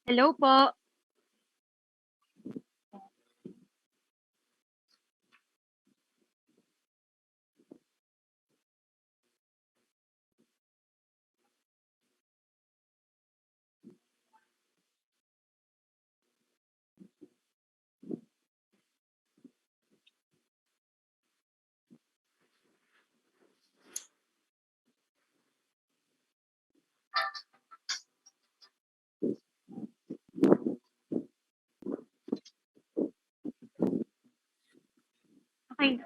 Hello po. Okay.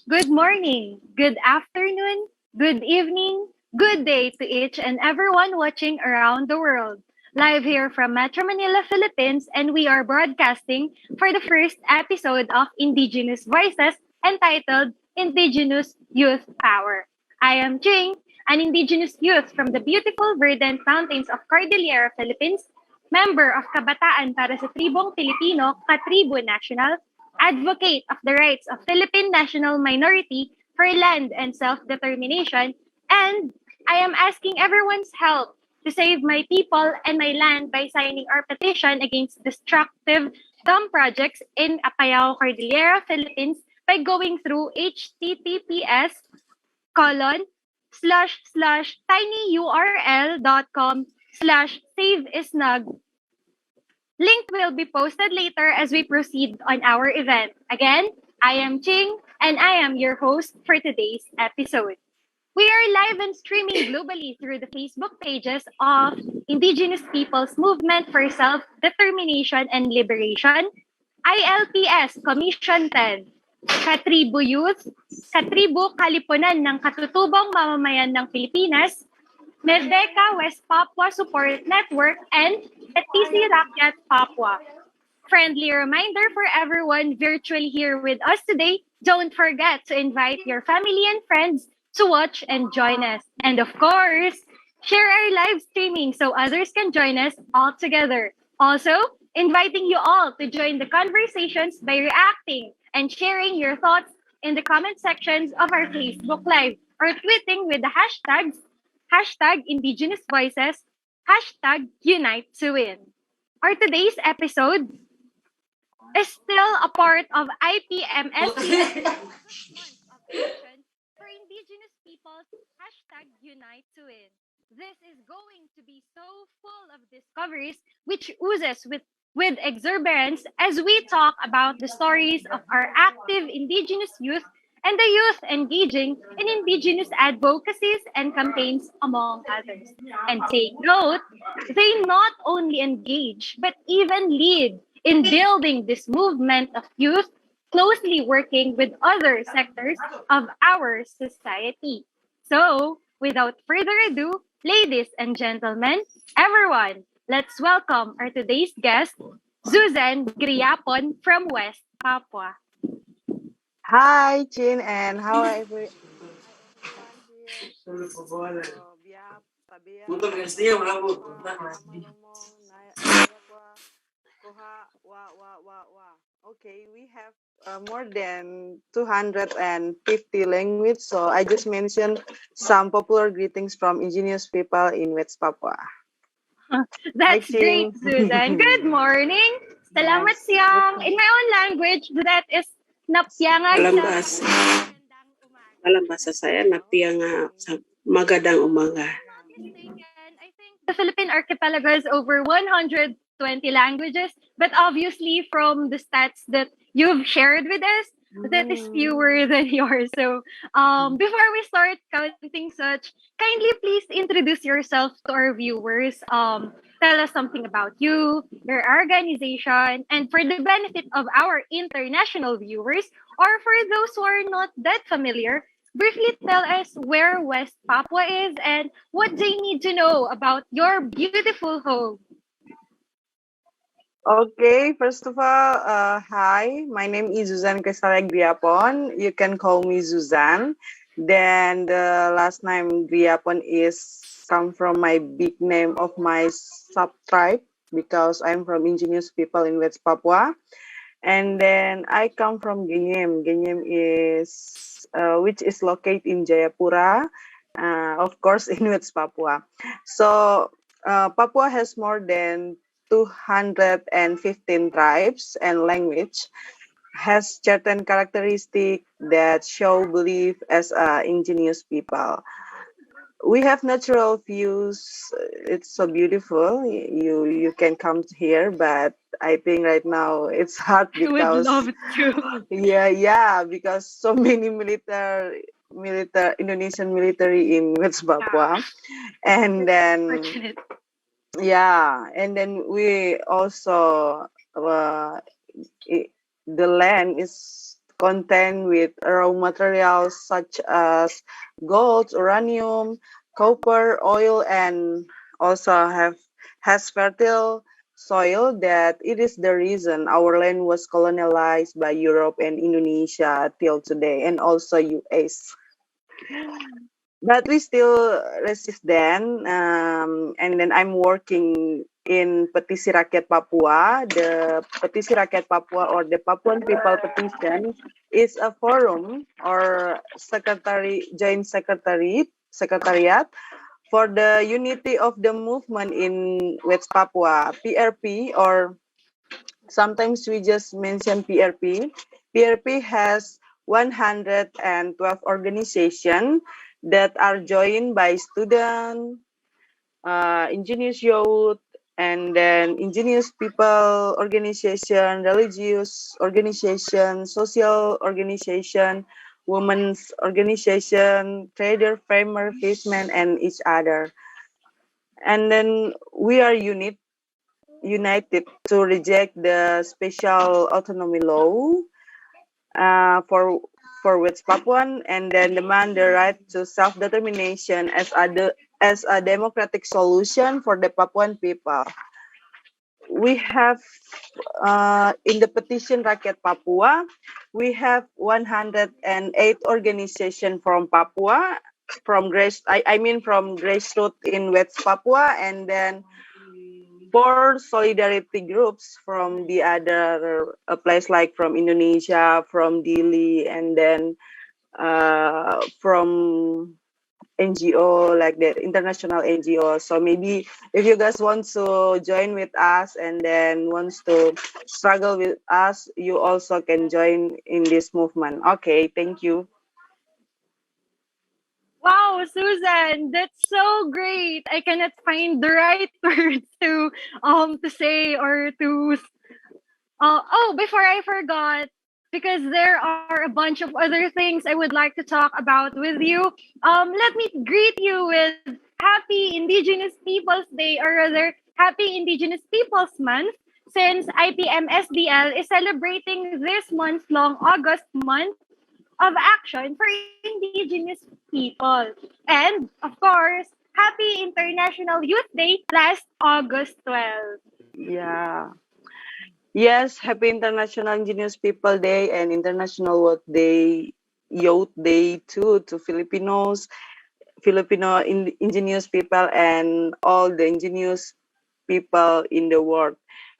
Good morning, good afternoon, good evening, good day to each and everyone watching around the world. Live here from Metro Manila, Philippines, and we are broadcasting for the first episode of Indigenous Voices entitled Indigenous Youth Power. I am Jing, an Indigenous youth from the beautiful verdant mountains of Cordillera, Philippines, member of Kabataan para sa Tribong Pilipino, Katribo National, advocate of the rights of Philippine national minority for land and self-determination, and I am asking everyone's help to save my people and my land by signing our petition against destructive dump projects in Apayao Cordillera, Philippines by going through https://tinyurl.com/saveisnug. Link will be posted later as we proceed on our event. Again, I am Ching and I am your host for today's episode. We are live and streaming globally through the Facebook pages of Indigenous Peoples Movement for Self-Determination and Liberation, ILPS Commission 10, Katribo Youth, Katribo Kalipunan ng Katutubong Mamamayan ng Pilipinas, Merdeka West Papua Support Network, and Etisi Rakyat Papua. Friendly reminder for everyone virtually here with us today, don't forget to invite your family and friends to watch and join us. And of course, share our live streaming so others can join us all together. Also, inviting you all to join the conversations by reacting and sharing your thoughts in the comment sections of our Facebook Live or tweeting with the hashtags Indigenous Voices, Unite to Win. Our today's episode is still a part of IPMS's month of action for Indigenous peoples, Unite to Win. This is going to be so full of discoveries which oozes with exuberance as we talk about the stories of our active Indigenous youth and the youth engaging in Indigenous advocacies and campaigns, among others. And take note, they not only engage but even lead in building this movement of youth, closely working with other sectors of our society. So, without further ado, ladies and gentlemen, everyone, let's welcome our today's guest, Susan Griapon from West Papua. Hi, Chin, and how are everyone here? Biak, Tabia, Mamamong, Nayakwa, Koha, Wa. Okay, we have more than 250 language, so I just mentioned some popular greetings from indigenous people in West Papua. That's Hi, great, Chin. Susan. Good morning. Salamat Yes. siyang. In my own language, that is napyangag Dalam sa bahasa, magandang umaga. dalam bahasa saya, napiyanga sa magadang umaga. Not mistaken, I think the Philippine archipelago has over 120 languages, but obviously from the stats that you've shared with us, that is fewer than yours. So, before we start counting such, kindly please introduce yourself to our viewers. Tell us something about you, your organization, and for the benefit of our international viewers, or for those who are not that familiar, briefly tell us where West Papua is and what they need to know about your beautiful home. Okay, first of all, hi, my name is Zuzan Kesale Griapon. You can call me Zuzan. Then the last name Griapon is come from my big name of my sub-tribe because I'm from indigenous people in West Papua. And then I come from Genyem. Genyem is, which is located in Jayapura, of course, in West Papua. So Papua has more than 215 tribes and language, has certain characteristics that show belief as indigenous people. We have natural views. It's so beautiful. You can come here, but I think right now it's hard I would because love to. yeah, because so many military Indonesian military in West Yeah, Papua, and then fortunate. yeah, and then we also uh, i- the land is contained with raw materials such as gold, uranium, copper, oil, and also has fertile soil that it is the reason our land was colonialized by Europe and Indonesia till today, and also US. But we still resist then, and then I'm working in Petisi Rakyat Papua. The Petisi Rakyat Papua, or the Papuan People Petition, is a forum or secretariat for the unity of the movement in West Papua, PRP, or sometimes we just mention PRP. PRP has 112 organizations that are joined by students, indigenous youth, and then indigenous people organization, religious organization, social organization, women's organization, trader, farmer, fishermen, and each other. And then we are united to reject the special autonomy law for West Papuan, and then demand the right to self-determination as a democratic solution for the Papuan people. We have in the petition Rakyat Papua, we have 108 organization from Papua, I mean from grassroots in West Papua, and then four solidarity groups from the other place, like from Indonesia, from Dili, and then from NGO, like the international NGO. So maybe if you guys want to join with us and then wants to struggle with us, you also can join in this movement. Okay, thank you. Wow, Susan, that's so great. I cannot find the right words to say or to oh, before I forgot, because there are a bunch of other things I would like to talk about with you. Let me greet you with Happy Indigenous Peoples Day, or rather, Happy Indigenous Peoples Month, since IPMSDL is celebrating this month long August month of action for Indigenous people. And, of course, Happy International Youth Day last August 12th. Yeah. Yes, happy International Indigenous People Day and International Youth Day too to Filipinos, indigenous people, and all the indigenous people in the world.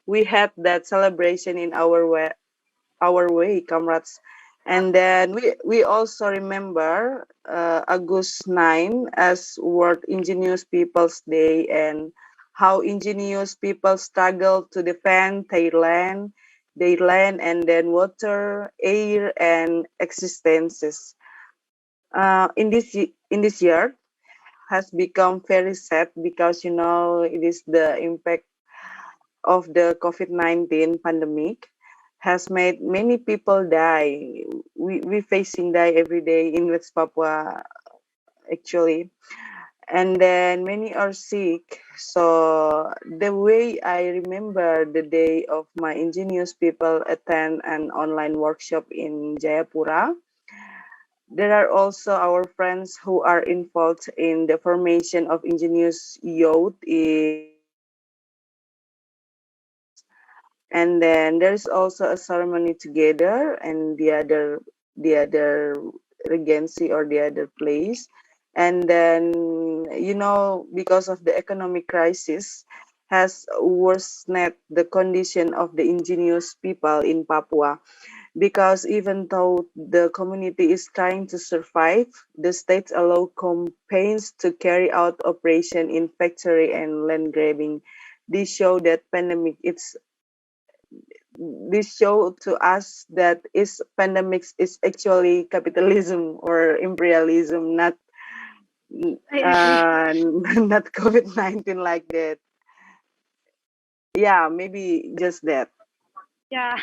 We had that celebration in our way, comrades. And then we also remember August 9 as World Indigenous Peoples Day, and how indigenous people struggle to defend their land, and then water, air, and existences. In this year has become very sad because it is the impact of the COVID-19 pandemic has made many people die. We facing die every day in West Papua actually, and then many are sick. So the way I remember the day of my indigenous people attend an online workshop in Jayapura, there are also our friends who are involved in the formation of indigenous youth and then there's also a ceremony together and the other regency or the other place. And then because of the economic crisis has worsened the condition of the indigenous people in Papua. because even though the community is trying to survive, the states allow campaigns to carry out operation in factory and land grabbing. This show that pandemic it's this show to us that is pandemics is actually capitalism or imperialism, not I agree. not COVID-19 like that. Yeah, maybe just that. Yeah.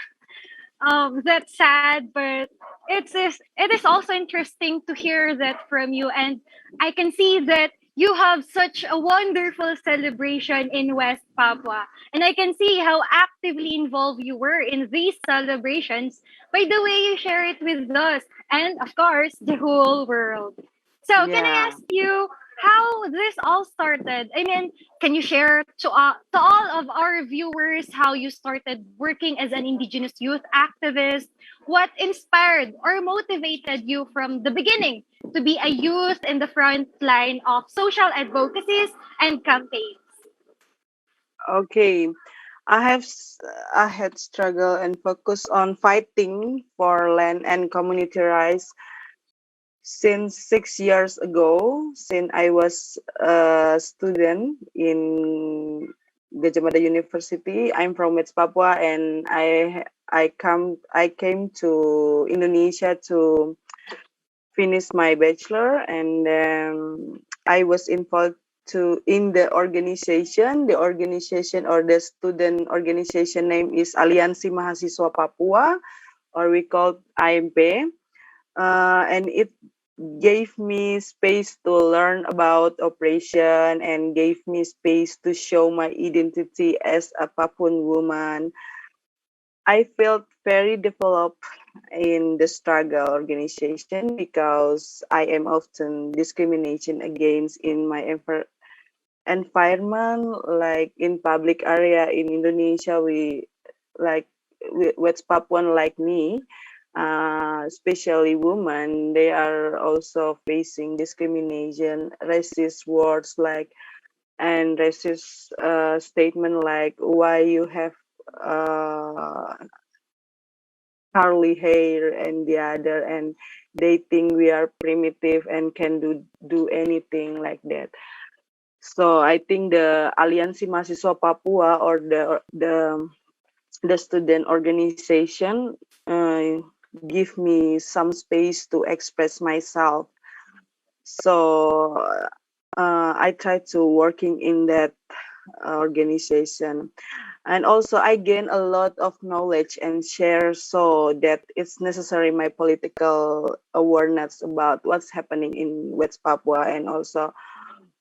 That's sad, but it is also interesting to hear that from you, and I can see that you have such a wonderful celebration in West Papua, and I can see how actively involved you were in these celebrations by the way you share it with us, and of course the whole world. So can I Yeah. ask you how this all started? I mean, can you share to all of our viewers how you started working as an Indigenous youth activist? What inspired or motivated you from the beginning to be a youth in the front line of social advocacies and campaigns? Okay. I had struggle and focus on fighting for land and community rights since 6 years ago, since I was a student in Gajah Mada University. I'm from West Papua, and I came to Indonesia to finish my bachelor, and I was involved to in the organization. The organization or the student organization name is Aliansi Mahasiswa Papua, or we call AMP, and it gave me space to learn about operation and gave me space to show my identity as a Papuan woman. I felt very developed in the struggle organization because I am often discrimination against in my environment, like in public area in Indonesia. Like West Papuan like me, especially women, they are also facing discrimination, racist words like and racist statement like why you have uh, curly hair and the other, and they think we are primitive and can do anything like that. So I think the Aliansi Mahasiswa Papua or the student organization give me some space to express myself. So I try to working in that organization, and also I gain a lot of knowledge and share so that it's necessary my political awareness about what's happening in West Papua, and also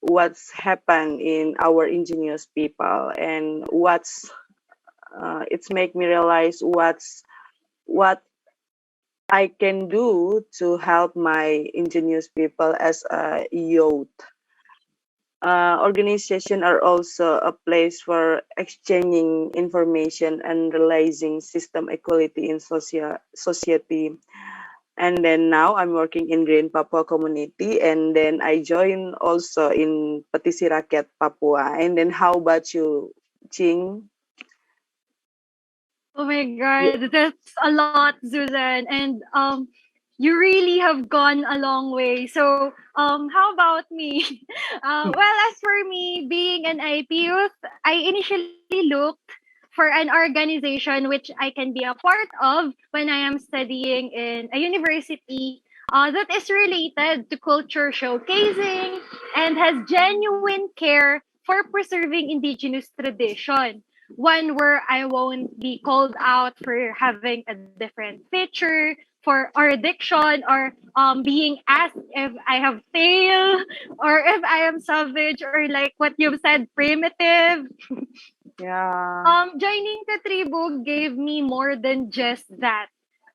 what's happened in our indigenous people, and what's it's make me realize what I can do to help my indigenous people as a youth. Organizations are also a place for exchanging information and realizing system equality in society. And then now I'm working in Green Papua community, and then I join also in Petisi Rakyat Papua. And then how about you, Ching? Oh my God, that's a lot, Susan. And you really have gone a long way. So how about me? Well, as for me, being an IP youth, I initially looked for an organization which I can be a part of when I am studying in a university that is related to culture showcasing and has genuine care for preserving indigenous tradition, one where I won't be called out for having a different feature for or addiction, or being asked if I have tail or if I am savage, or like what you've said, primitive. Yeah. Joining the tribu gave me more than just that.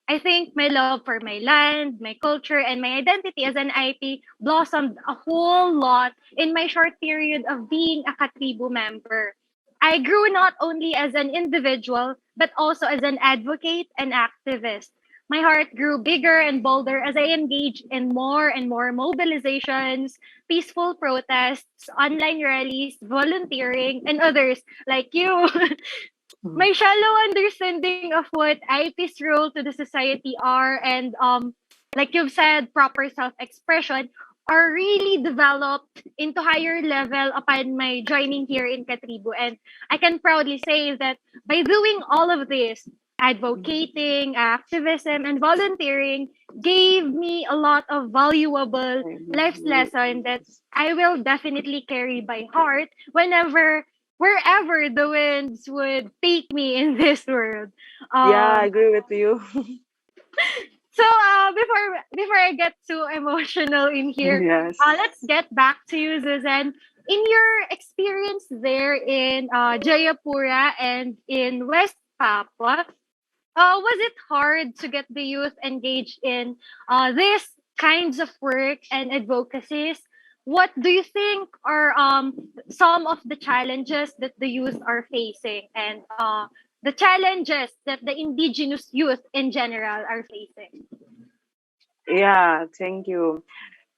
I think my love for my land, my culture, and my identity as an IP blossomed a whole lot in my short period of being a Katribu member. I grew not only as an individual, but also as an advocate and activist. My heart grew bigger and bolder as I engaged in more and more mobilizations, peaceful protests, online rallies, volunteering, and others like you. my shallow understanding of what IT's role to the society are and like you've said, proper self-expression are really developed into higher level upon my joining here in Katribu. And I can proudly say that by doing all of this, advocating, activism, and volunteering gave me a lot of valuable life lesson that I will definitely carry by heart wherever the winds would take me in this world. Yeah, I Um, agree with you. so before I get too emotional in here, Yes. let's get back to you, Susan. In your experience there in Jayapura and in West Papua, was it hard to get the youth engaged in these kinds of work and advocacies? What do you think are some of the challenges that the youth are facing and the challenges that the indigenous youth in general are facing? Yeah, thank you.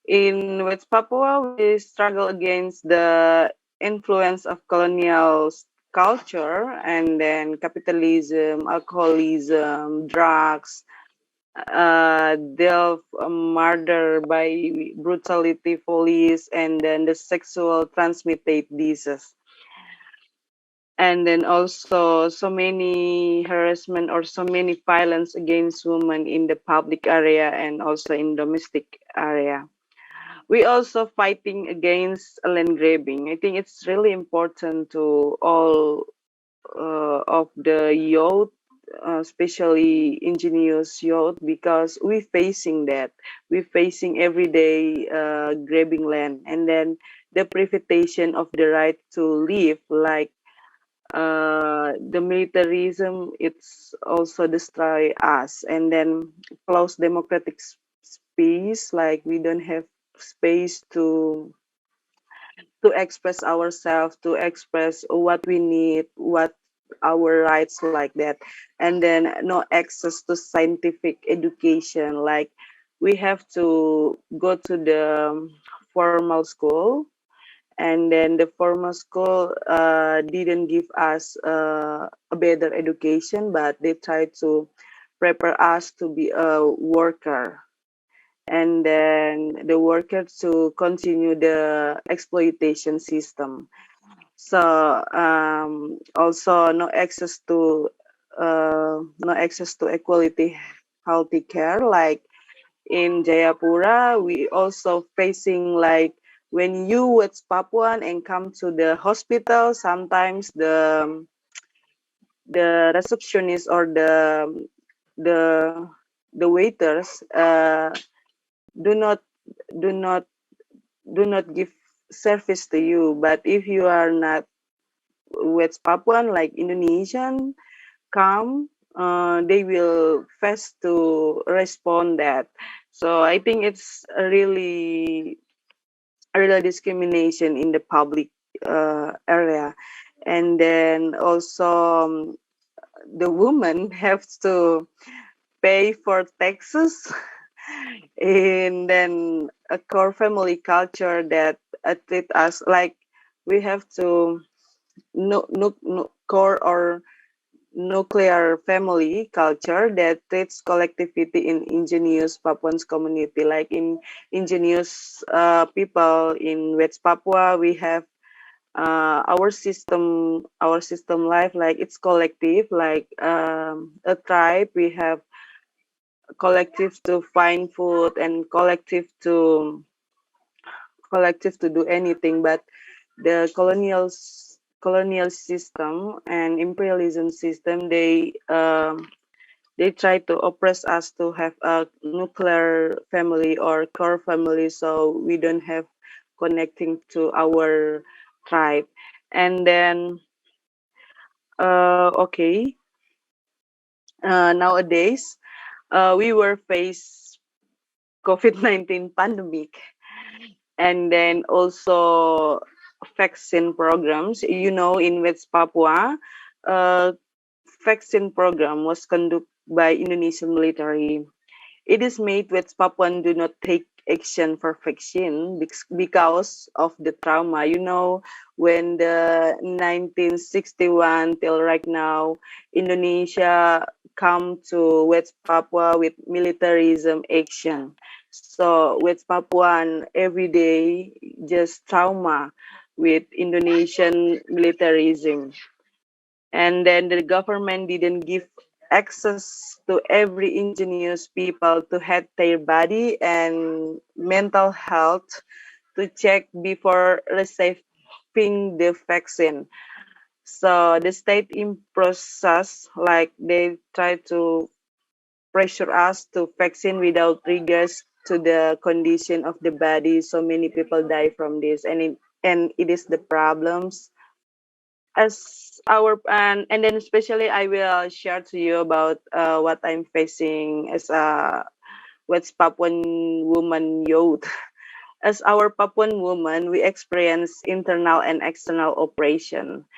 In West Papua, we struggle against the influence of colonial culture and then capitalism, alcoholism, drugs, death, murder by brutality, police, and then the sexual transmitted disease. And then also so many harassment or so many violence against women in the public area and also in domestic area. We also fighting against land grabbing. I think it's really important to all of the youth, especially ingenious youth, because we facing that. We facing everyday grabbing land, and then the privatization of the right to live, like the militarism. It's also destroy us, and then close democratic space. Like we don't have space to express ourselves, to express what we need, what our rights like that, and then no access to scientific education. Like we have to go to the formal school, and then the formal school didn't give us a better education, but they tried to prepare us to be a worker, and then the workers to continue the exploitation system. So also no access to equality healthy care. Like in Jayapura, we also facing like when you with Papuan and come to the hospital, sometimes the receptionist or the the waiters do not do not do not give service to you. But if you are not West Papuan, like Indonesian, come, they will fast to respond that. So I think it's a really discrimination in the public area, and then also the woman have to pay for taxes and then a core family culture that treat us like we have to no core or nuclear family culture that treats collectivity in indigenous Papuans community. Like in indigenous people in West Papua, we have our system life like it's collective, like a tribe. We have collective to find food and collective to do anything, but the colonial system and imperialism system, they try to oppress us to have a nuclear family or core family, so we don't have connecting to our tribe. And then okay, nowadays we were faced COVID-19 pandemic, and then also vaccine programs. You know, in West Papua, uh, vaccine program was conducted by Indonesian military. It is made West Papuan do not take action for vaccine because of the trauma. When the 1961 till right now, Indonesia come to West Papua with militarism action. So West Papuan every day just trauma with Indonesian militarism. And then the government didn't give access to every indigenous people to have their body and mental health to check before receiving the vaccine. So the state in process, like they try to pressure us to vaccine without regards to the condition of the body. So many people die from this, and it is the problems as our and then especially I will share to you about what I'm facing as a West Papuan woman youth. As our Papuan woman, we experience internal and external oppression,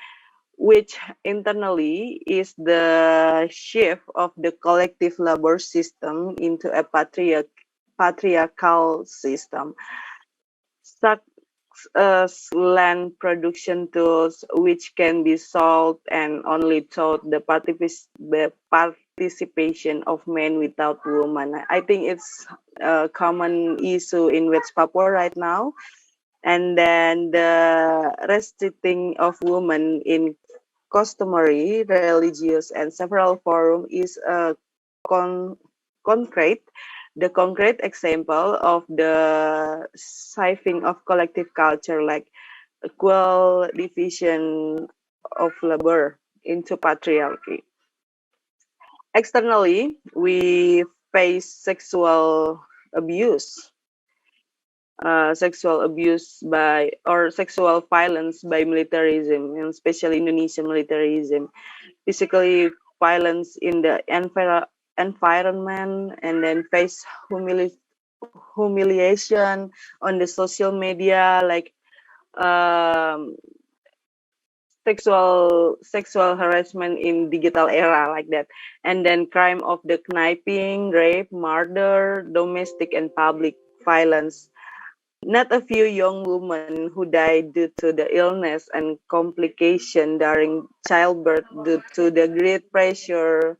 which internally is the shift of the collective labor system into a patriarchal system. Such as land production tools, which can be sold and only taught the participation of men without women. I think it's a common issue in West Papua right now. And then the restricting of women in customary, religious, and several forum is a con- concrete the concrete example of the siphoning of collective culture, like equal division of labor into patriarchy. Externally, we face abuse sexual abuse by or sexual violence by militarism, and especially Indonesian militarism, physically violence in the environment, and then face humiliation on the social media, like um, sexual harassment in digital era, like that, and then crime of the kidnapping, rape, murder, domestic and public violence. Not a few young women who died due to the illness and complication during childbirth due to the great pressure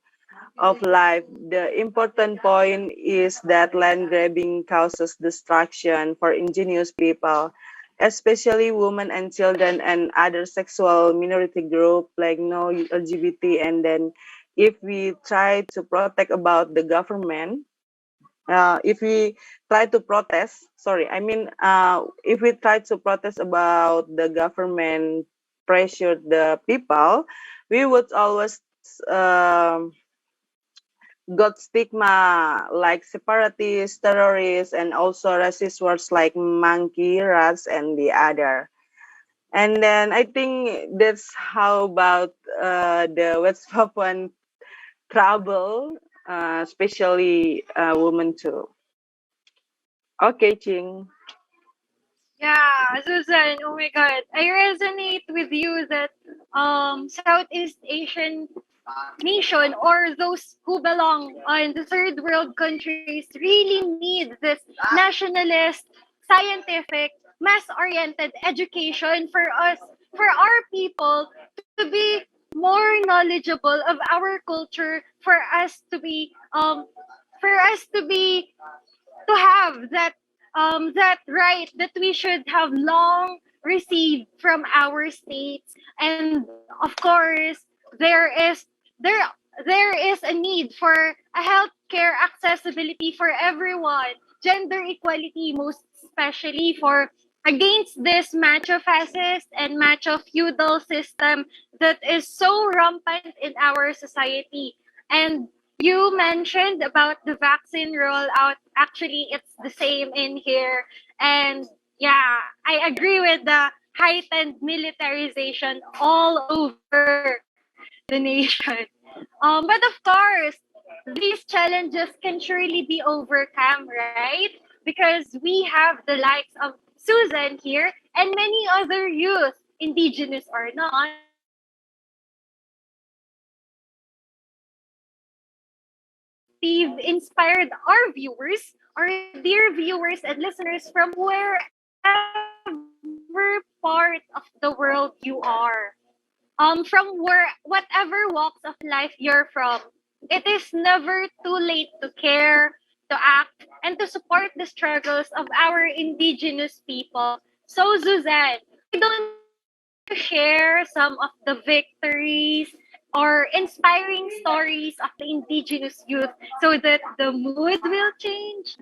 of life. The important point is that land grabbing causes destruction for indigenous people, especially women and children and other sexual minority group like no LGBT. And then if we try to protect about the government, if we try to protest, if we try to protest about the government pressure the people, we would always um, got stigma like separatists, terrorists, and also racist words like monkey, rats, and the other. And then I think that's how about the West Papuan trouble, especially women too. Okay, Ching. Yeah, Susan, oh my God. I resonate with you that Southeast Asian nation or those who belong in the third world countries really need this nationalist, scientific, mass-oriented education for us, for our people to be more knowledgeable of our culture, for us to be to have that right that we should have long received from our states. And of course there there is a need for a healthcare accessibility for everyone, gender equality, most especially for against this macho fascist and macho feudal system that is so rampant in our society. And you mentioned about the vaccine rollout. Actually, it's the same in here. And yeah, I agree with the heightened militarization all over the nation. But of course, these challenges can surely be overcome, right? Because we have the likes of Susan here and many other youth, indigenous or not, who have inspired our viewers, our listeners, our dear viewers and listeners from wherever part of the world you are. From whatever walks of life you're from, it is never too late to care, to act, and to support the struggles of our indigenous people. So, Suzanne, why don't you share some of the victories or inspiring stories of the indigenous youth so that the mood will change?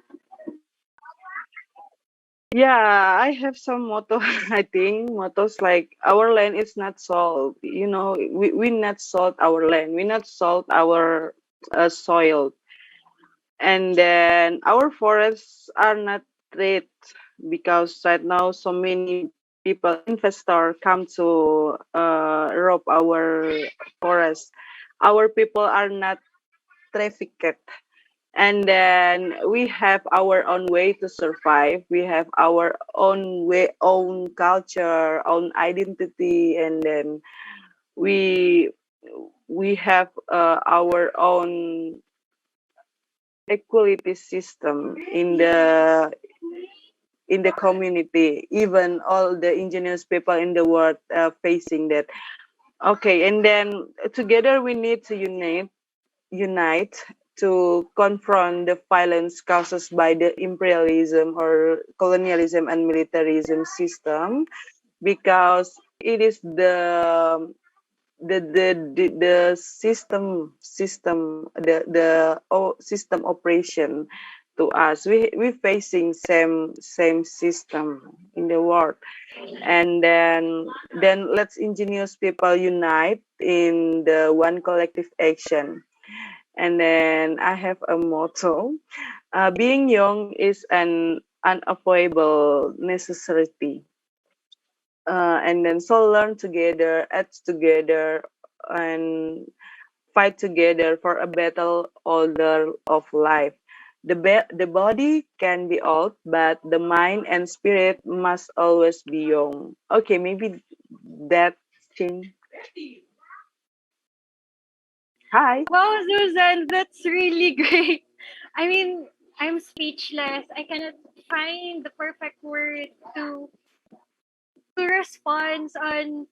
Yeah, I have some motto. I think mottos like our land is not sold. We not sold our land. We not sold our soil, and then our forests are not trade because right now so many people investor come to rob our forest. Our people are not trafficked, and then we have our own way to survive. We have our own way, own culture, own identity, and then we we have our own equality system in the community. Even all the indigenous people in the world facing that. Okay, and then together we need to unite to confront the violence caused by the imperialism or colonialism and militarism system, because it is the system operation to us. We facing same system in the world, and then let's ingenious people unite in the one collective action. And then I have a motto: being young is an unavoidable necessity. And then so learn together, act together, and fight together for a better order of life. The body can be old, but the mind and spirit must always be young. Okay, maybe that thing. Hi. Wow, Susan, that's really great. I mean, I'm speechless. I cannot find the perfect word to respond on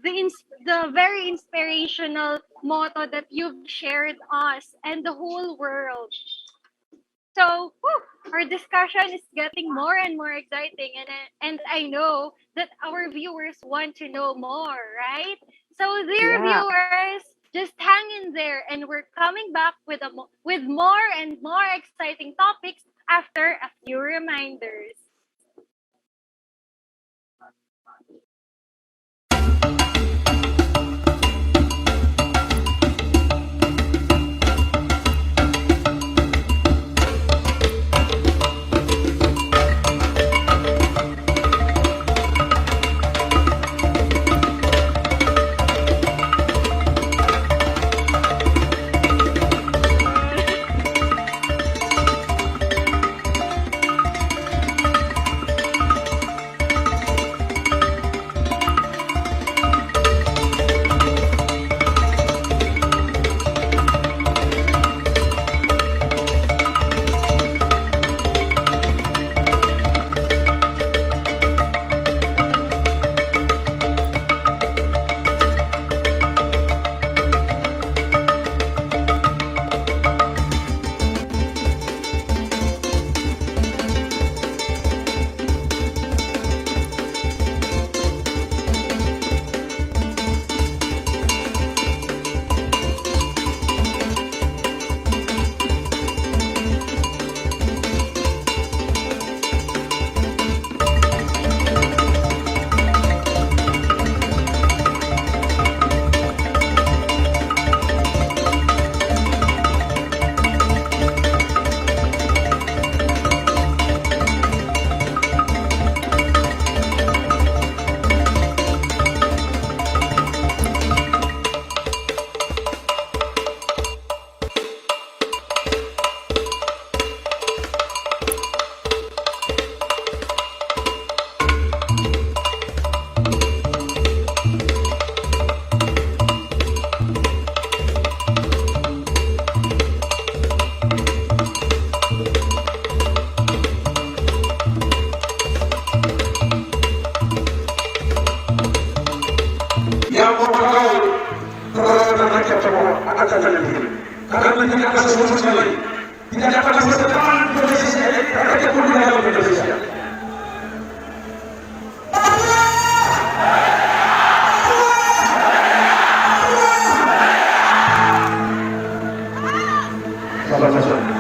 the very inspirational motto that you've shared us and the whole world. So, our discussion is getting more and more exciting, and I know that our viewers want to know more, right? So, dear Yeah. viewers, just hang in there, and we're coming back with with more and more exciting topics after a few reminders. yang mau tahu perasaan rakyat Papua akan terjadi. Karena tidak ada solusi lain. Tidak ada masa depan Indonesia, rakyat Papua dalam Indonesia. Sama-sama.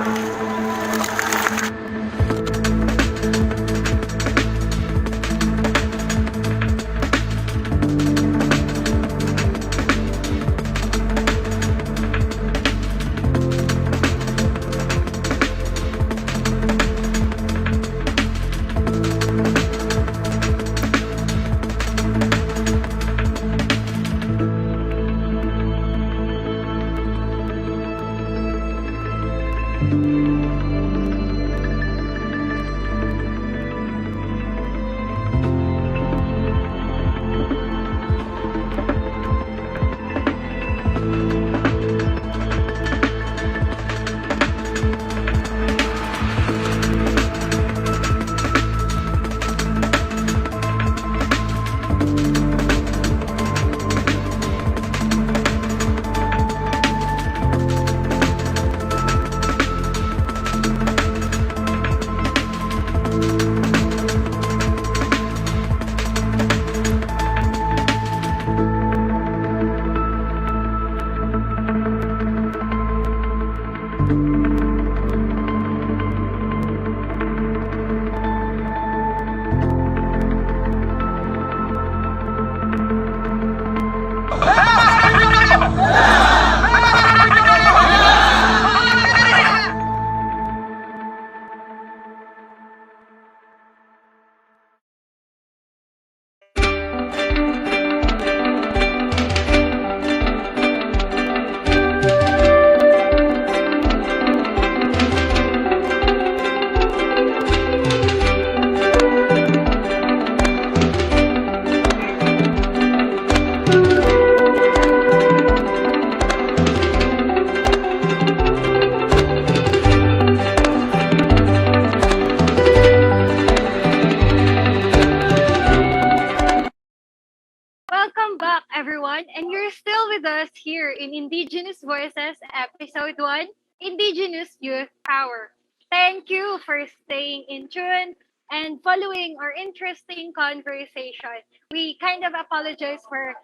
Welcome back, everyone, and you're still with us here in Indigenous Voices, Episode 1, Indigenous Youth Power. Thank you for staying in tune and following our interesting conversation. We kind of apologize for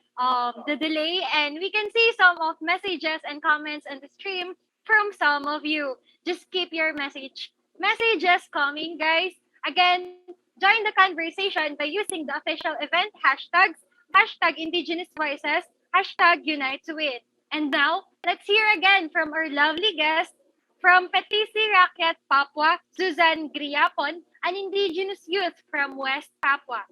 the delay, and we can see some of messages and comments on the stream from some of you. Just keep your messages coming, guys. Again, join the conversation by using the official event hashtags #Indigenous Voices, #Unite to Win. And now, let's hear again from our lovely guest from Petisi Rakyat Papua, Suzanne Griapon, an Indigenous youth from West Papua.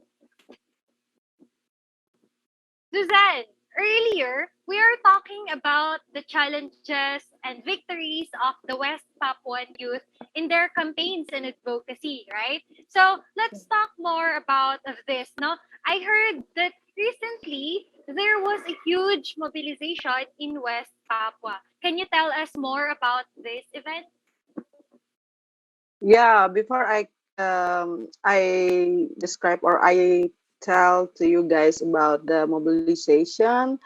Suzanne, earlier we are talking about the challenges and victories of the West Papuan youth in their campaigns and advocacy, right? So let's talk more about of this. No, I heard that recently there was a huge mobilization in West Papua. Can you tell us more about this event? Yeah, before I describe or I tell to you guys about the mobilization.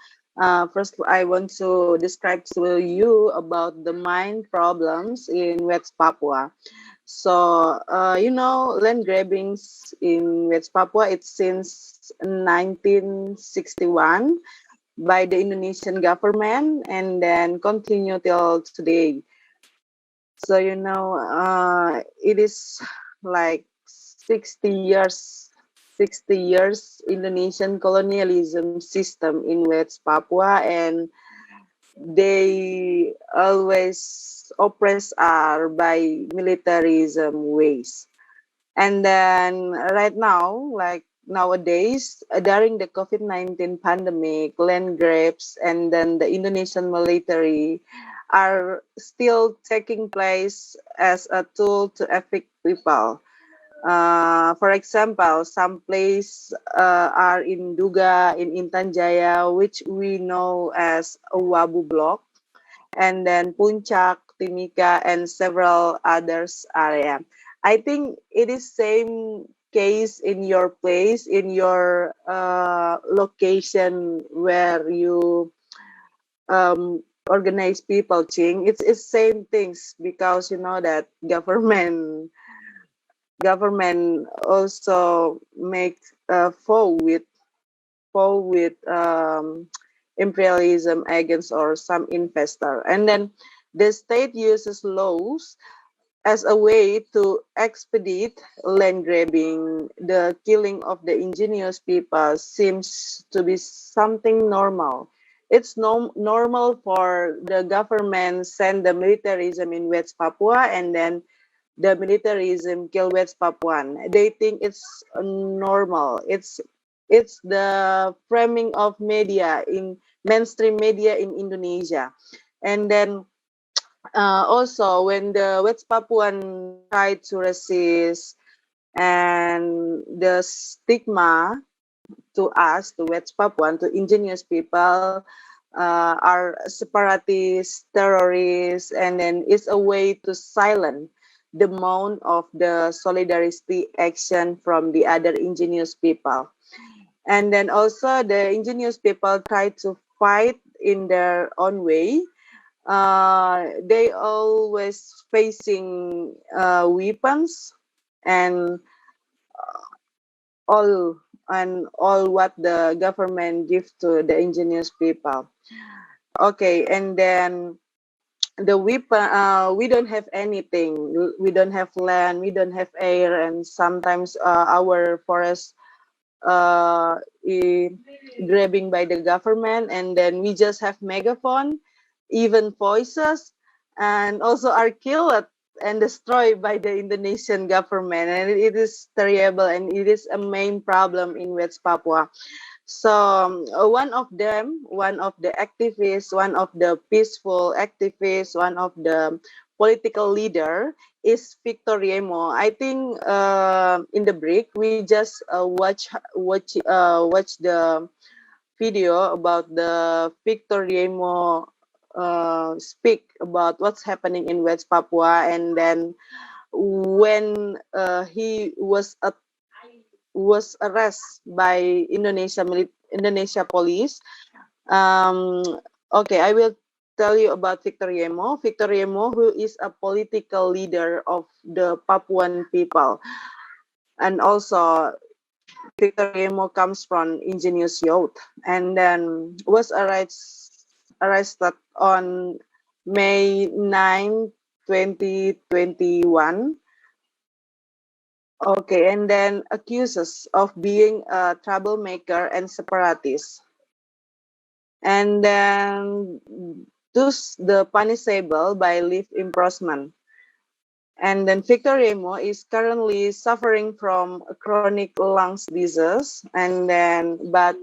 First, I want to describe to you about the mine problems in West Papua. So, land grabbings in West Papua, it's since 1961 by the Indonesian government and then continue till today. So, it is like 60 years, 60 years Indonesian colonialism system in West Papua, and they always oppress us by militarism ways. And then right now, like nowadays, during the COVID-19 pandemic, land grabs and then the Indonesian military are still taking place as a tool to evict people. For example, some places are in Duga, in Intan Jaya, which we know as a Wabu block, and then Puncak, Timika, and several others area. I think it is same case in your place, in your location where you organize people, Ching, it's same things, because you know that government also make foe with imperialism against or some investor, and then the state uses laws as a way to expedite land grabbing. The killing of the indigenous people seems to be something normal. It's normal for the government send the militarism in West Papua, and then the militarism kill West Papuan. They think it's normal. It's the framing of media in mainstream media in Indonesia, and then also when the West Papuan tried to resist, and the stigma to us, to West Papuan, to indigenous people, are separatists, terrorists, and then it's a way to silence the moan of the solidarity action from the other indigenous people. And then also the indigenous people try to fight in their own way. They always facing weapons and all all what the government give to the indigenous people. Okay, and then the weapon, we don't have anything. We don't have land, we don't have air, and sometimes our forest i- grabbing by the government, and then we just have megaphone, even voices, and also are killed and destroyed by the Indonesian government, and it is terrible, and it is a main problem in West Papua. So one of the activists, one of the peaceful activists, one of the political leader is Victor Yemo. I think in the break we just watch the video about the Victor Yemo speak about what's happening in West Papua, and then when he was arrested by Indonesia police. Um, okay, I will tell you about Victor Yemo. Victor Yemo, who is a political leader of the Papuan people, and also Victor Yemo comes from Indigenous youth, and then was arrested on May 9, 2021. Okay, and then accuses of being a troublemaker and separatist. And then thus the punishable by life imprisonment. And then Victor Remo is currently suffering from a chronic lungs disease. And then, but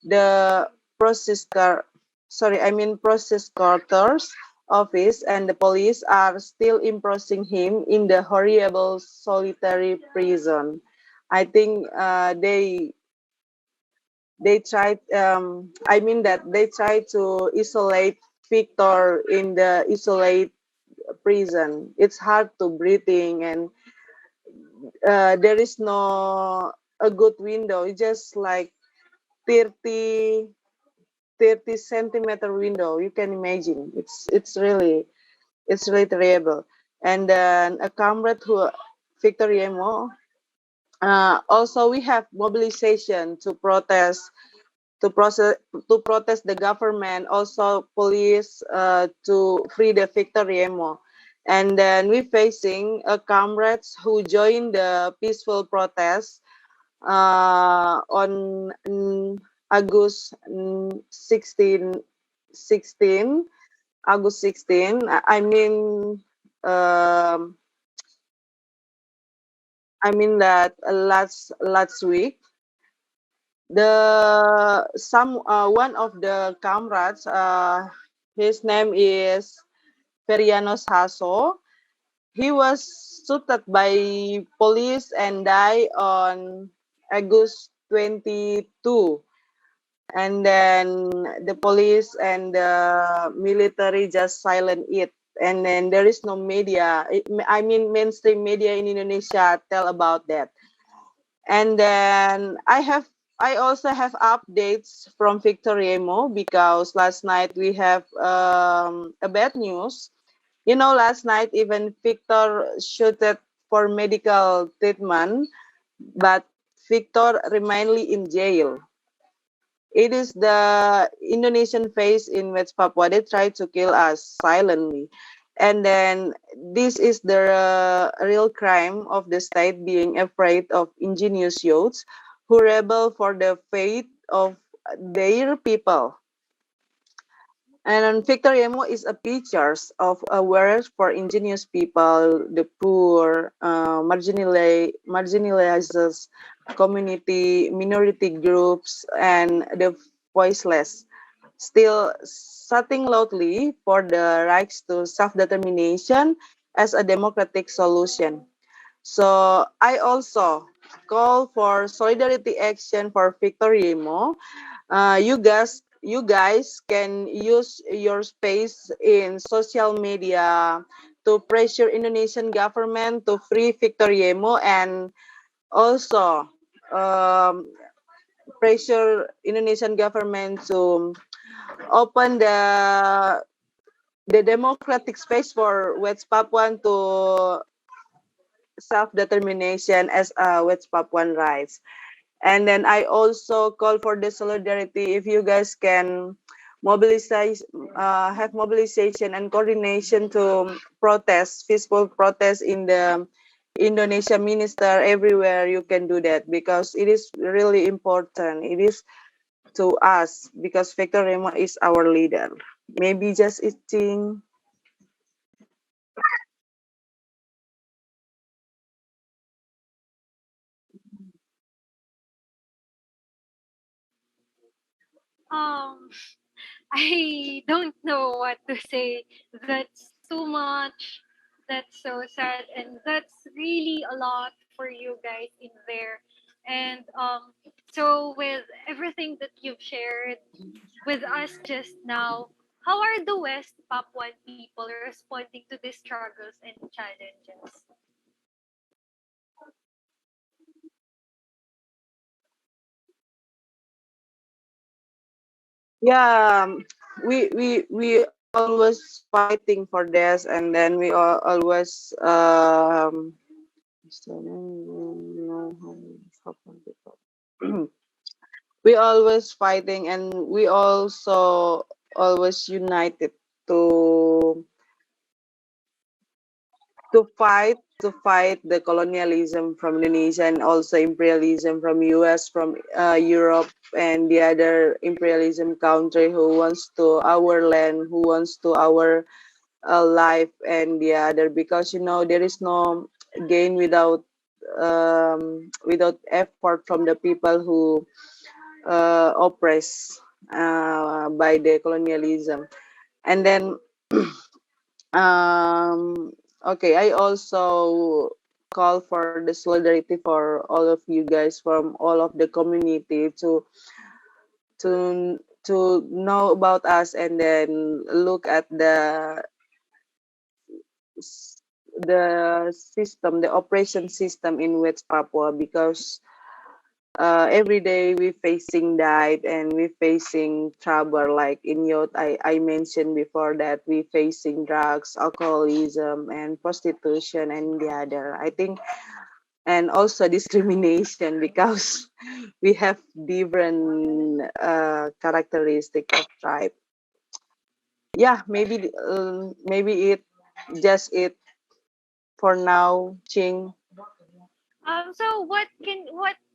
the prosecutor's office and the police are still imprisoning him in the horrible solitary prison. I think they tried. I mean that they try to isolate Victor in the isolate prison. It's hard to breathing, and there is no a good window. It's just like 30 30 centimeter window. You can imagine. It's really terrible. And then a comrade who Victor Yemo. Also, we have mobilization to protest the government, also police to free the Victor Yemo. And then we facing comrades who joined the peaceful protest on August 16, August 16. Um, I mean that last week the some one of the comrades, his name is Ferianos Hasso. He was shot by police and died on August 22. And then the police and the military just silent it. And then there is no media. I mean, mainstream media in Indonesia tell about that. And then I also have updates from Victoriemo because last night we have a bad news. You know, last night even Victor shooted for medical treatment, but Victor remained in jail. It is the Indonesian face in West Papua. They try to kill us silently. And then this is the real crime of the state being afraid of indigenous youths who rebel for the faith of their people. And Victor Yemo is a picture of awareness for indigenous people, the poor, marginalized community, minority groups, and the voiceless. Still shouting loudly for the rights to self-determination as a democratic solution. So I also call for solidarity action for Victor Yemo. You guys can use your space in social media to pressure Indonesian government to free Victor Yemo, and also um, pressure Indonesian government to open the democratic space for West Papuan to self-determination as a West Papuan rights. And then I also call for the solidarity. If you guys can mobilize, have mobilization and coordination to protest, peaceful protest in the Indonesia minister everywhere, you can do that because it is really important. It is to us because Victor Remo is our leader. Maybe just eating. Um, I don't know what to say. That's too much. That's so sad, and that's really a lot for you guys in there. And so with everything that you've shared with us just now, how are the West Papuan people responding to these struggles and challenges? Yeah, we always fighting for this, and then we always we always fighting, and we also always united to to fight the colonialism from Indonesia and also imperialism from US, from Europe, and the other imperialism country who wants to our land, who wants to our life, and the other, because there is no gain without effort from the people who oppressed by the colonialism. And then okay, I also call for the solidarity for all of you guys from all of the community to know about us, and then look at the system, the operation system in West Papua, because every day we facing diet and we facing trouble, like in youth. I mentioned before that we facing drugs, alcoholism, and prostitution, and the other, I think, and also discrimination because we have different characteristic of tribe. Yeah, maybe it just it for now, Ching. So what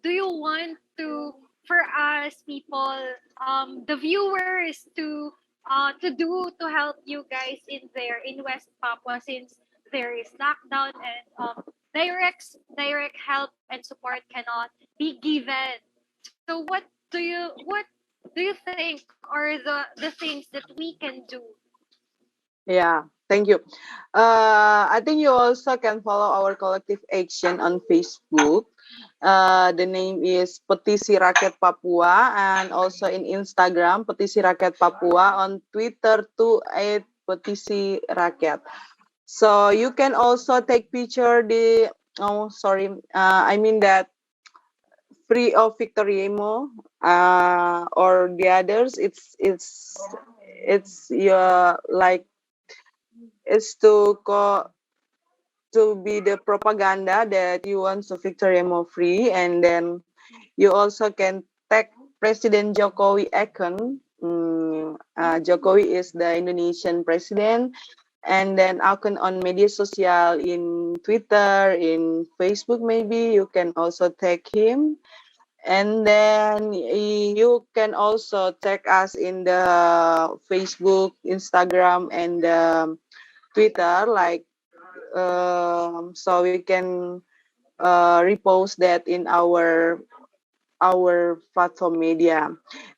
do you want to for us people, the viewers to do to help you guys in there in West Papua, since there is lockdown and direct help and support cannot be given. So what do you think are the things that we can do? Yeah, thank you. I think you also can follow our collective action on Facebook. The name is Petisi Rakyat Papua, and also in Instagram Petisi Rakyat Papua, on Twitter to @Petisi Rakyat. So you can also take picture the, oh sorry, I mean that Free of Victoriemo, or the others. It's your like it's to be the propaganda that you want to Victoriemo free, and then you also can tag President Jokowi account. Jokowi is the Indonesian president, and then account on media social in Twitter, in Facebook maybe you can also tag him, and then you can also tag us in the Facebook, Instagram, and Twitter, like so we can repost that in our platform media.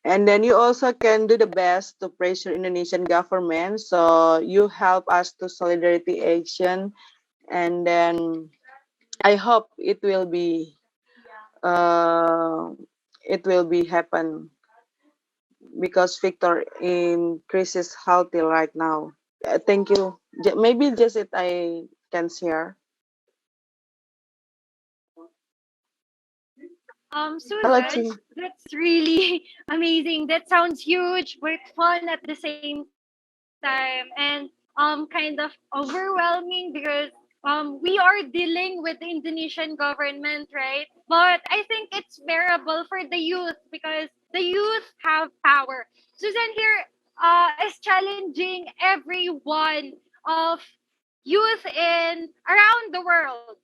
And then you also can do the best to pressure Indonesian government, so you help us to solidarity action, and then I hope uh, it will be happen, because Victor in crisis healthy right now. Thank you. Maybe just it I can share. Hello, Susan, Ching. that's really amazing. That sounds huge but fun at the same time, and kind of overwhelming because we are dealing with the Indonesian government, right? But I think it's bearable for the youth because the youth have power. Susan here is challenging everyone of youth in around the world,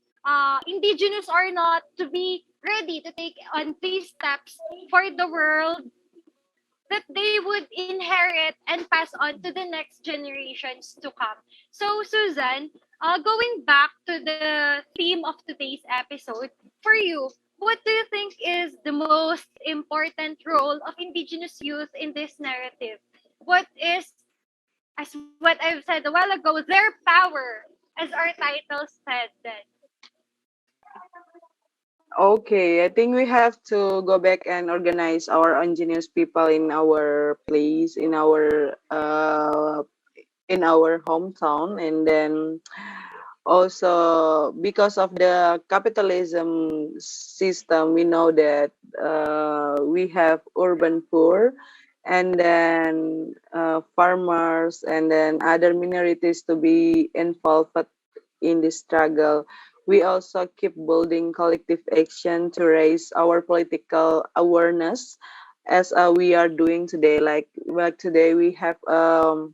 indigenous or not, to be ready to take on these steps for the world that they would inherit and pass on to the next generations to come. So, Susan, going back to the theme of today's episode, for you, what do you think is the most important role of Indigenous youth in this narrative? What is, as what I've said a while ago, their power, as our title said then? Okay, I think we have to go back and organize our engineers people in our place, in our hometown, and then also because of the capitalism system, we know that we have urban poor, and then farmers, and then other minorities to be involved in this struggle. We also keep building collective action to raise our political awareness, as we are doing today. Like today, we have a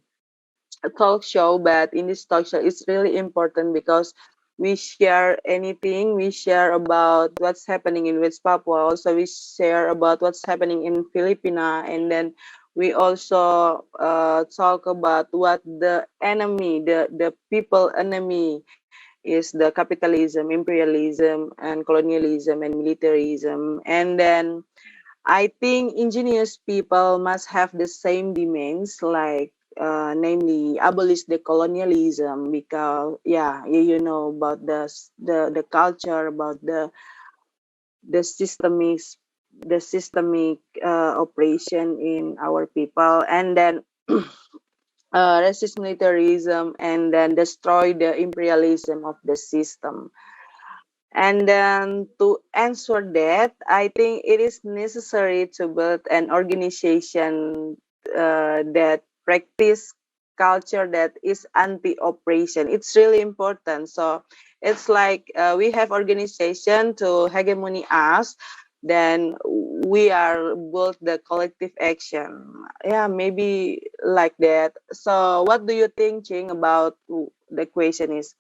talk show, but in this talk show, it's really important because we share anything. We share about what's happening in West Papua. Also, we share about what's happening in Filipina, and then we also talk about what the enemy, the people enemy is, the capitalism, imperialism, and colonialism, and militarism. And then I think ingenious people must have the same demands, like namely abolish the colonialism, because yeah, you know about the culture, about the systemic the systemic operation in our people, and then resist militarism, and then destroy the imperialism of the system. And then to answer that, I think it is necessary to build an organization that practice culture that is anti-oppression. It's really important. So it's like we have organization to hegemony us, then we are build the collective action. Yeah, maybe like that. So what do you think, Ching, about the question is?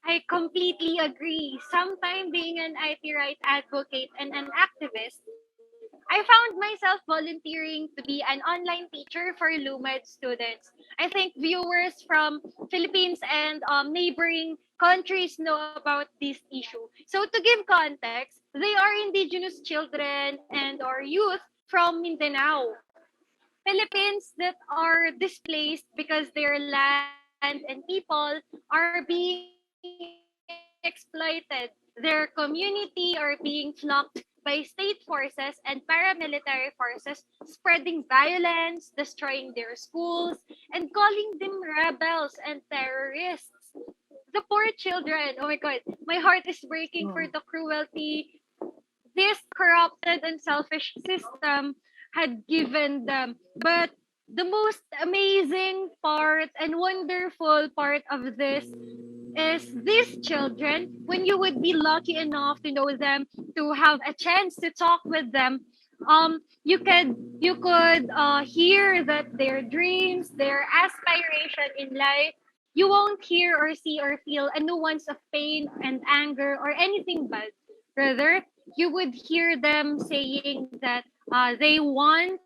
I completely agree. Sometime being an IT right advocate and an activist, I found myself volunteering to be an online teacher for LUMED students. I think viewers from Philippines and neighboring countries know about this issue. So to give context, they are indigenous children and or youth from Mindanao, Philippines, that are displaced because their land and people are being exploited. Their community are being flunked by state forces and paramilitary forces, spreading violence, destroying their schools, and calling them rebels and terrorists. the poor children. Oh my God, my heart is breaking for Mm. the cruelty this corrupted and selfish system had given them. But the most amazing part and wonderful part of this is these children, when you would be lucky enough to know them, to have a chance to talk with them, you could hear that their dreams, their aspiration in life, you won't hear or see or feel a nuance of pain and anger or anything bad. Rather, you would hear them saying that they want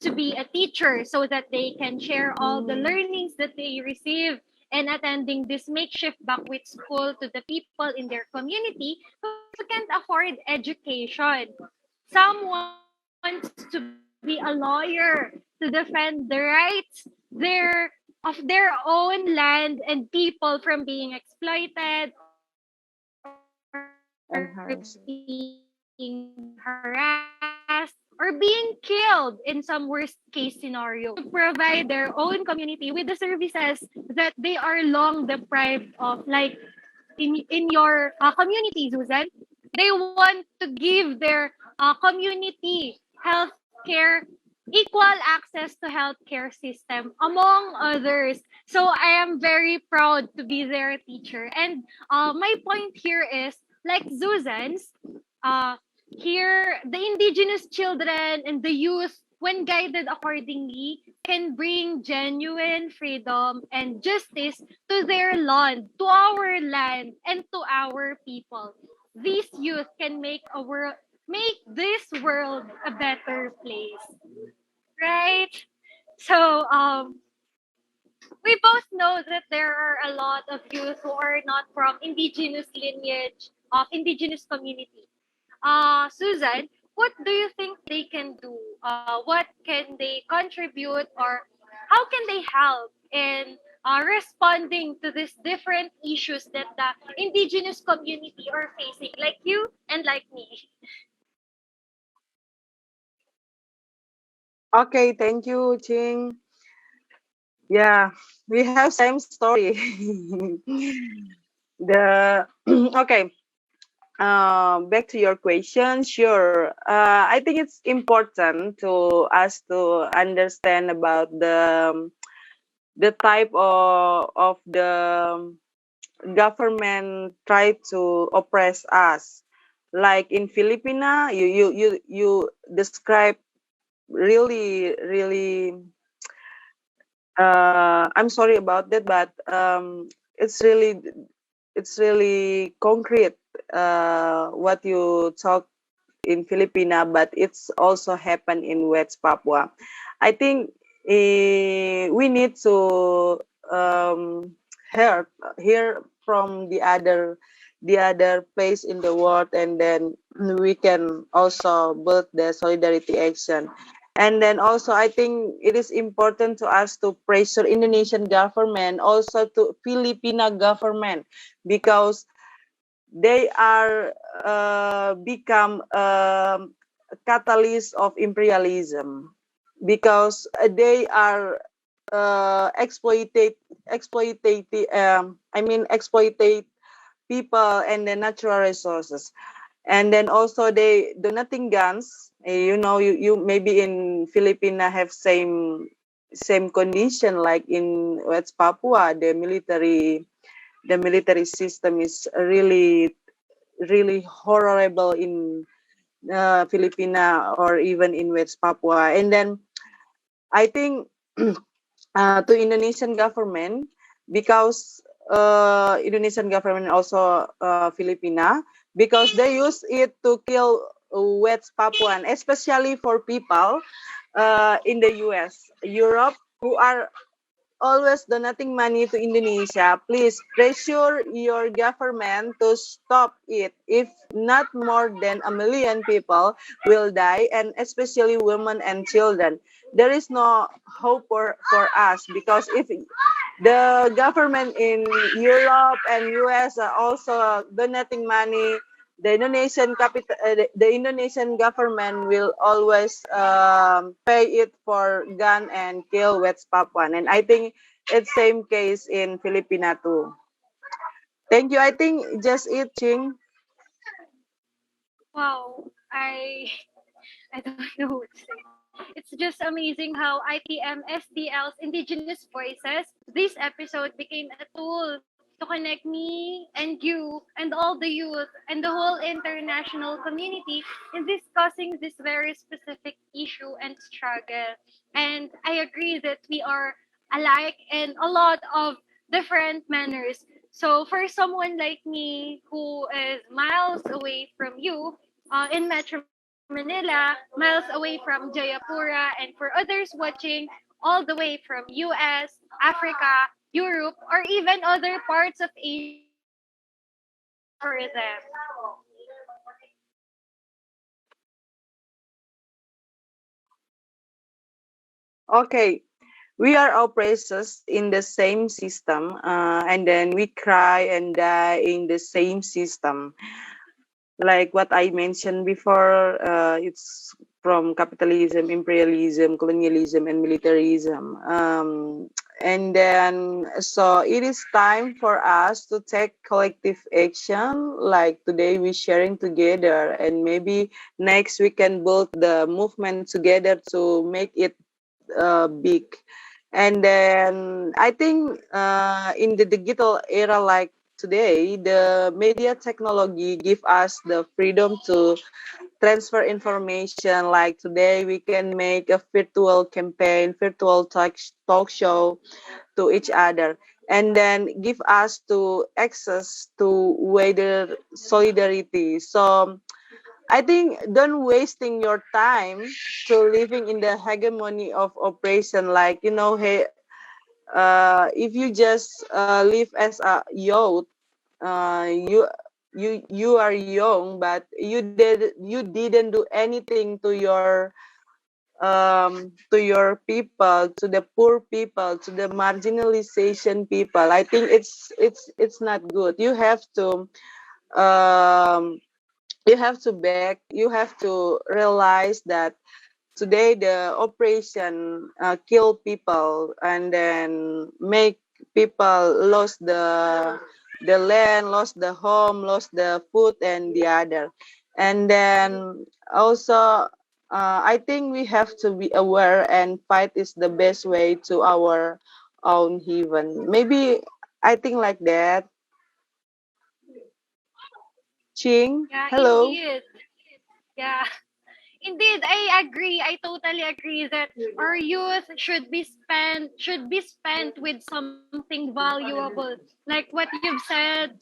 to be a teacher so that they can share all the Mm. learnings that they receive and attending this makeshift backwit school to the people in their community who can't afford education. Some wants to be a lawyer to defend the rights of their own land and people from being exploited or being harassed And or hers. being killed in some worst case scenario. Some want to provide their own community with the services that they are long deprived of, like in your community, Susan. They want to give their community healthcare equal access to healthcare system among others. So I am very proud to be their teacher. And my point here is like Susan's, uh, here the indigenous children and the youth, when guided accordingly, can bring genuine freedom and justice to their land, and to our people. These youth can make this world a better place, right? So we both know that there are a lot of youth who are not from indigenous lineage of indigenous community. Susan, what do you think they can do? What can they contribute, or how can they help in responding to these different issues that the indigenous community are facing, like you and like me? Okay, thank you, Ching. Yeah, we have same story. The okay. Back to your question. Sure. I think it's important to us to understand about the type of the government try to oppress us. Like in Filipina, you describe really I'm sorry about that, but it's really concrete what you talk in Filipina, but it's also happened in West Papua. I think we need to um, hear hear from the other place in the world, and then we can also build the solidarity action. And then also, I think it is important to us to pressure Indonesian government, also to Filipina government, because they are become catalyst of imperialism, because they are exploitate people and the natural resources. And then also they donating guns. You maybe in Filipina have same condition like in West Papua. The military system is really horrible in Filipina or even in West Papua. And then I think to Indonesian government, because Indonesian government also Filipina, because they use it to kill West Papuan, especially for people in the US, Europe, who are always donating money to Indonesia. Please pressure your government to stop it. If not, more than 1 million people will die, and especially women and children. There is no hope for us, because if the government in Europe and US are also donating money, the Indonesian government will always pay it for gun and kill West Papuan. And I think it's same case in Filipina too. Thank you. I think just it, Ching. Wow, I don't know what to say. It's just amazing how IPM Indigenous Voices, this episode became a tool to connect me and you and all the youth and the whole international community in discussing this very specific issue and struggle. And I agree that we are alike in a lot of different manners. So for someone like me who is miles away from you, in Metro Manila, miles away from Jayapura, and for others watching all the way from US, Africa, Europe, or even other parts of Asia, this episode is for them. Okay. We are oppressors in the same system, and then we cry and die in the same system. Like what I mentioned before, it's from capitalism, imperialism, colonialism, and militarism. And then, so it is time for us to take collective action. Like today, we sharing together, and maybe next we can build the movement together to make it big. And then I think in the digital era like today, the media technology give us the freedom to transfer information. Like today, we can make a virtual campaign, virtual talk show to each other, and then give us to access to wider solidarity. So I think don't wasting your time to living in the hegemony of oppression. Like hey, if you just live as a youth, you are young, but you didn't do anything to your people, to the poor people, to the marginalization people. I think it's not good. Um, you have to you have to realize that today the operation kill people and then make people lost the land, lost the home, lost the food and the other. And then also I think we have to be aware and fight is the best way to our own heaven. Maybe I think like that. Ching, Yeah, hello. indeed. Yeah. Indeed, I agree. I totally agree that our youth should be spent with something valuable, like what you've said,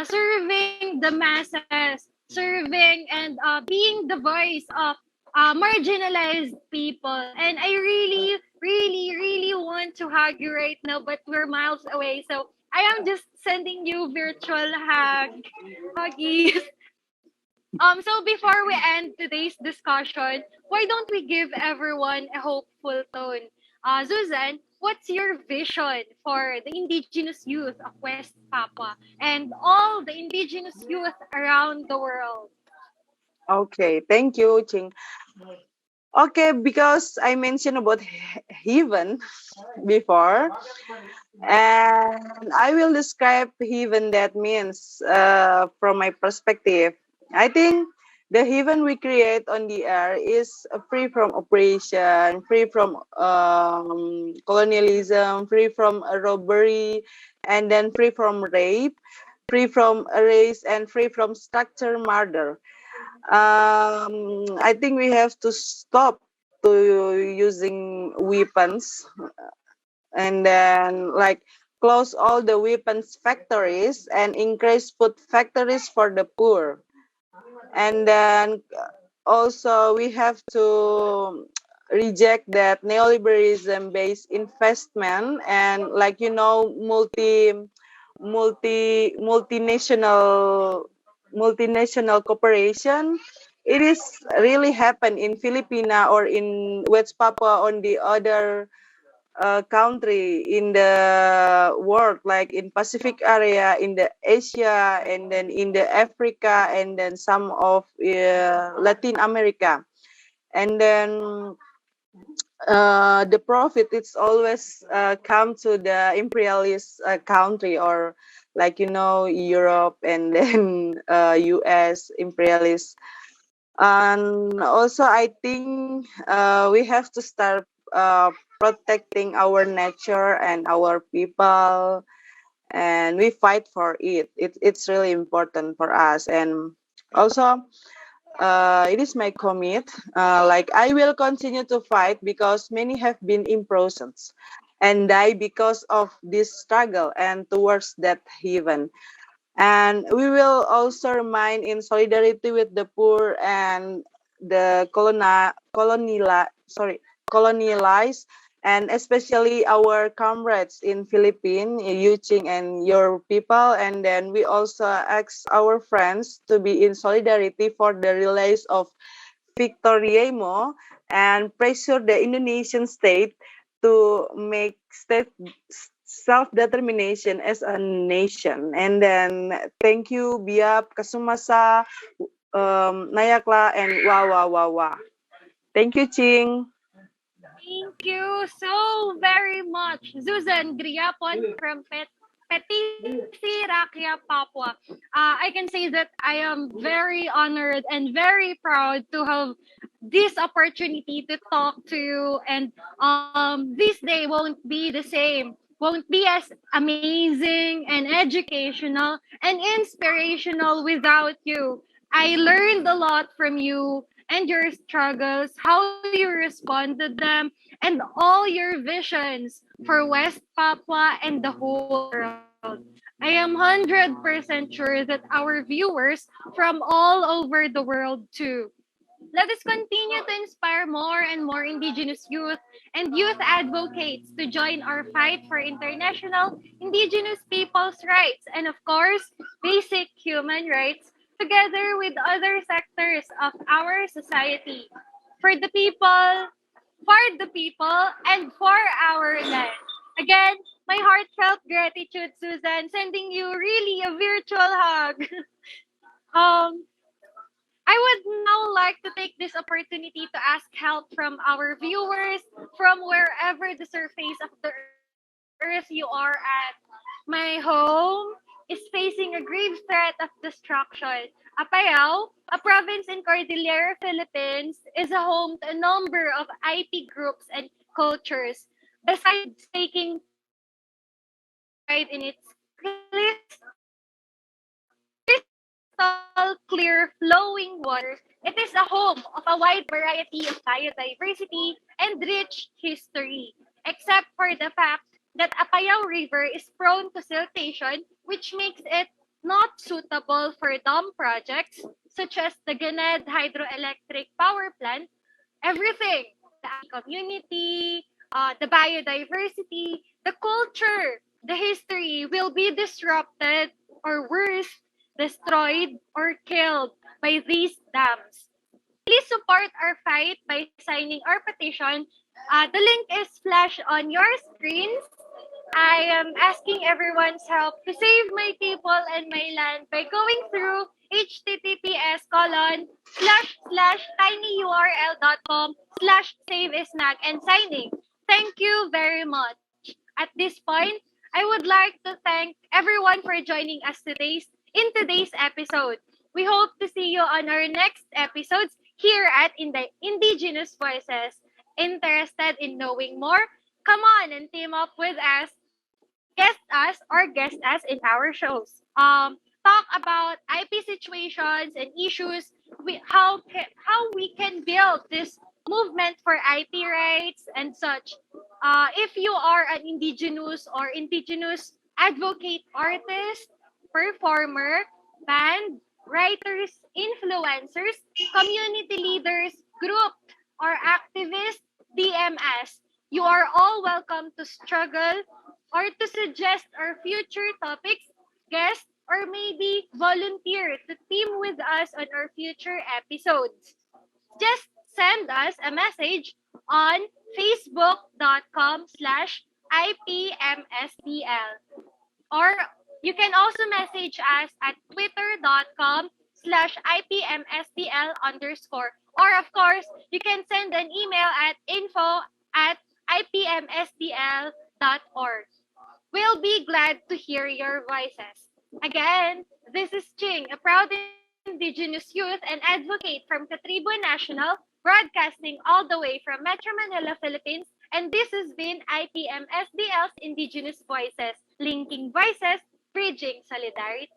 serving the masses, serving and being the voice of marginalized people. And I really, really, really want to hug you right now, but we're miles away, so I am just sending you virtual huggies. So before we end today's discussion, why don't we give everyone a hopeful tone? Susan, what's your vision for the indigenous youth of West Papua and all the indigenous youth around the world? Okay, thank you, Ching. Okay, because I mentioned about heaven before, and I will describe heaven that means from my perspective. I think the heaven we create on the earth is free from oppression, free from colonialism, free from robbery, and then free from rape, free from race, and free from structured murder. I think we have to stop to using weapons and then like close all the weapons factories and increase food factories for the poor. And then also we have to reject that neoliberalism based investment and like multinational corporation. It is really happen in Filipina or in West Papua on the other country in the world, like in Pacific area, in the Asia, and then in the Africa, and then some of Latin America. And then the profit it's always come to the imperialist country, or like Europe, and then US imperialist. And also I think we have to start protecting our nature and our people, and we fight for it's really important for us. And also it is my commit. Like I will continue to fight because many have been imprisoned and die because of this struggle and towards that heaven. And we will also remain in solidarity with the poor and the colonialized, and especially our comrades in Philippines, Yuching and your people. And then we also ask our friends to be in solidarity for the release of Victoriemo, and pressure the Indonesian state to make state self-determination as a nation. And then thank you, Biap, Kasumasa, Nayakla, and Wawa. Thank you, Ching. Thank you so very much, Susan Griapon from Petisi, Rakia, Papua. I can say that I am very honored and very proud to have this opportunity to talk to you. And this day won't be the same, won't be as amazing and educational and inspirational without you. I learned a lot from you and your struggles, how you responded them, and all your visions for West Papua and the whole world. I am 100% sure that our viewers from all over the world too. Let us continue to inspire more and more Indigenous youth and youth advocates to join our fight for international Indigenous people's rights and, of course, basic human rights, together with other sectors of our society. For the people, for the people, and for our land. Again, my heartfelt gratitude, Susan, sending you really a virtual hug. um, I would now like to take this opportunity to ask help from our viewers from wherever the surface of the earth you are at. My home is facing a grave threat of destruction. Apayao, a province in Cordillera, Philippines, is a home to a number of IP groups and cultures. Besides taking pride in its crystal clear flowing waters, it is a home of a wide variety of biodiversity and rich history, except for the fact that Apayao River is prone to siltation, which makes it not suitable for dam projects such as the Ganed Hydroelectric Power Plant. Everything, the community, the biodiversity, the culture, the history will be disrupted, or worse, destroyed or killed by these dams. Please support our fight by signing our petition. The link is flashed on your screens. I am asking everyone's help to save my people and my land by going through https://tinyurl.com/saveisnag and signing. Thank you very much. At this point, I would like to thank everyone for joining us in today's episode. We hope to see you on our next episodes here at Indigenous Voices. Interested in knowing more? Come on and team up with us, guest us in our shows. Talk about IP situations and issues. How we can build this movement for IP rights and such. If you are an indigenous or indigenous advocate, artist, performer, band, writers, influencers, community leaders, group, or activist, DMS. You are all welcome to struggle or to suggest our future topics, guests, or maybe volunteer to team with us on our future episodes. Just send us a message on facebook.com/IPMSDL, or you can also message us at twitter.com/IPMSDL_. Or of course, you can send an email at ipmsdl.org. We'll be glad to hear your voices. Again, this is Ching, a proud Indigenous youth and advocate from Catribo National, broadcasting all the way from Metro Manila, Philippines, and this has been IPM SDL's Indigenous Voices, linking voices, bridging solidarity.